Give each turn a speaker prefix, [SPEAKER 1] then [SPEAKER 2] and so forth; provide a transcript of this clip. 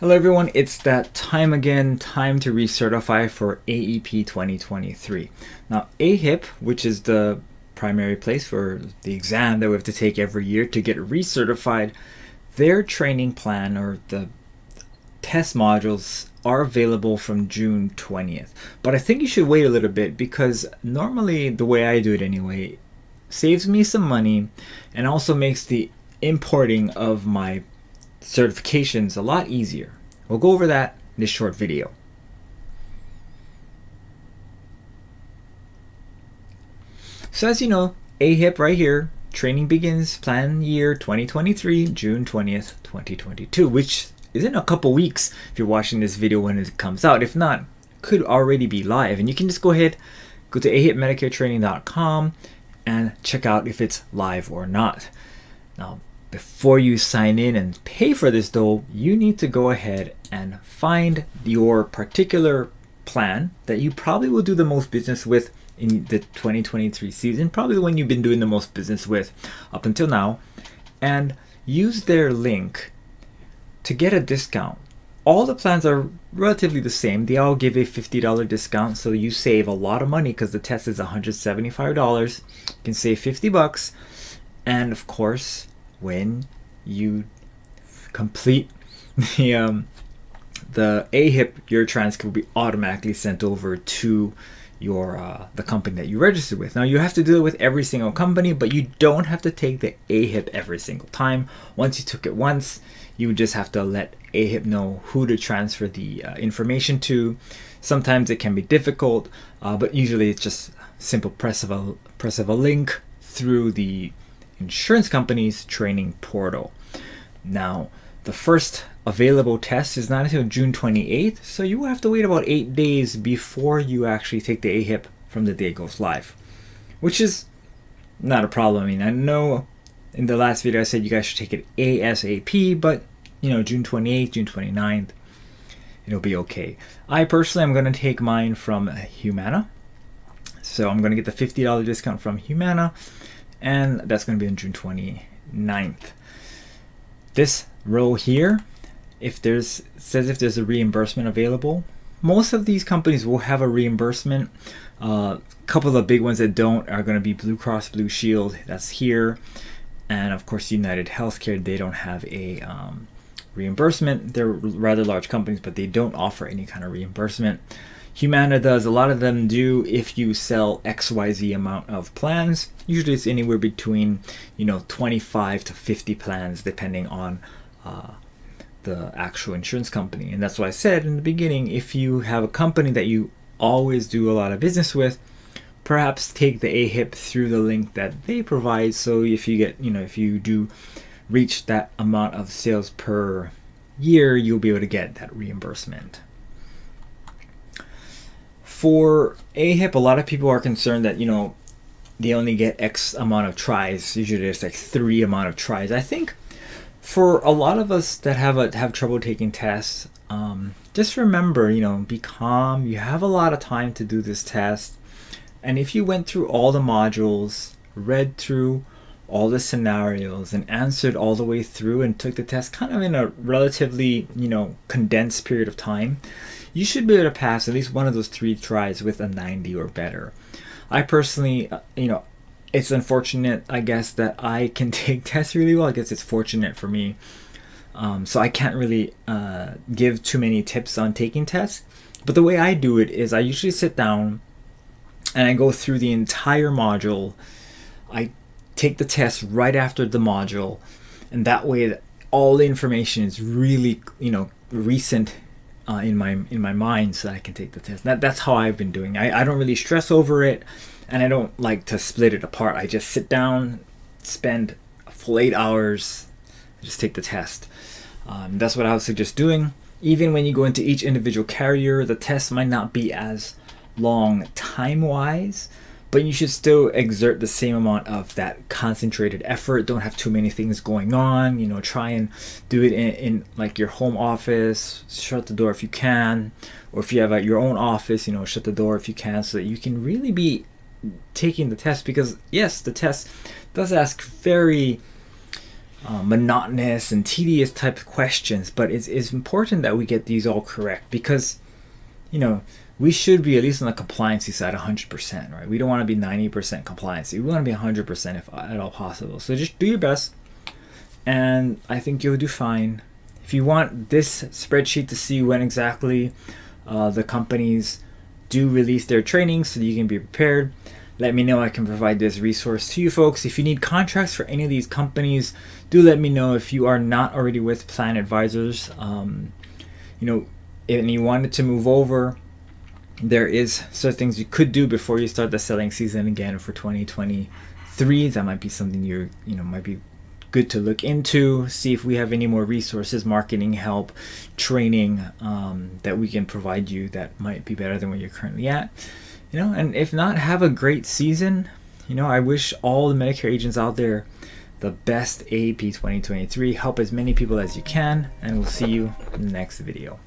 [SPEAKER 1] Hello everyone, it's that time again, time to recertify for AEP 2023. Now AHIP, which is the primary place for the exam that we have to take every year to get recertified, their training plan or the test modules are available from June 20th. But I think you should wait a little bit because normally the way I do it anyway saves me some money and also makes the importing of my certifications a lot easier. We'll go over that in this short video. So as you know, AHIP right here, training begins plan year 2023, June 20th, 2022, which is in a couple weeks if you're watching this video when it comes out. If not, could already be live. And you can just go ahead, go to ahipmedicaretraining.com and check out if it's live or not. Now, before you sign in and pay for this though, you need to go ahead and find your particular plan that you probably will do the most business with in the 2023 season, probably the one you've been doing the most business with up until now, and use their link to get a discount. All the plans are relatively the same. They all give a $50 discount, so you save a lot of money because the test is $175. You can save 50 bucks, and of course, when you complete the AHIP, your transcript will be automatically sent over to your the company that you registered with. Now you have to do it with every single company, but you don't have to take the AHIP every single time. Once you took it once, you just have to let AHIP know who to transfer the information to. Sometimes it can be difficult, but usually it's just simple press of a link through the insurance company's training portal. Now, the first available test is not until June 28th, so you have to wait about 8 days before you actually take the AHIP from the day it goes live, which is not a problem. I mean, I know in the last video I said you guys should take it ASAP, but you know, June 28th, June 29th, it'll be okay. I personally am going to take mine from Humana, so I'm going to get the $50 discount from Humana, and that's going to be on June 29th. This row here, if there's a reimbursement available, most of these companies will have a reimbursement. A couple of the big ones that don't are going to be Blue Cross Blue Shield, that's here, and of course United Healthcare. They don't have a reimbursement. They're rather large companies, but they don't offer any kind of reimbursement. Humana does. A lot of them do if you sell XYZ amount of plans. Usually it's anywhere between 25 to 50 plans depending on the actual insurance company. And that's why I said in the beginning, if you have a company that you always do a lot of business with, perhaps take the AHIP through the link that they provide. So if you get, if you do reach that amount of sales per year, you'll be able to get that reimbursement. For AHIP, a lot of people are concerned that, they only get X amount of tries. Usually there's like 3 amount of tries. I think for a lot of us that have trouble taking tests, just remember, be calm. You have a lot of time to do this test. And if you went through all the modules, read through all the scenarios and answered all the way through and took the test kind of in a relatively, condensed period of time, you should be able to pass at least one of those 3 tries with a 90 or better. I personally, it's unfortunate, I guess, that I can take tests really well. I guess it's fortunate for me. So I can't really give too many tips on taking tests. But the way I do it is I usually sit down and I go through the entire module. I take the test right after the module, and that way all the information is really, recent in my mind, so that I can take the test. That's how I've been doing. I don't really stress over it, and I don't like to split it apart. I just sit down, spend a full 8 hours, just take the test. That's what I would suggest doing. Even when you go into each individual carrier, the test might not be as long time-wise, but you should still exert the same amount of that concentrated effort. Don't have too many things going on. Try and do it in like your home office. Shut the door if you can, or if you have your own office, shut the door if you can, so that you can really be taking the test. Because yes, the test does ask very monotonous and tedious type of questions, but it's important that we get these all correct, because we should be at least on the compliancy side 100%, right? We don't want to be 90% compliancy. We want to be 100% if at all possible. So just do your best, and I think you'll do fine. If you want this spreadsheet to see when exactly the companies do release their training so that you can be prepared, let me know. I can provide this resource to you folks. If you need contracts for any of these companies, do let me know. If you are not already with Plan Advisors, and you wanted to move over, there is certain things you could do before you start the selling season again for 2023. That might be something might be good to look into. See if we have any more resources, marketing help, training that we can provide you that might be better than where you're currently at. And if not, have a great season. I wish all the Medicare agents out there the best AEP 2023. Help as many people as you can, and we'll see you in the next video.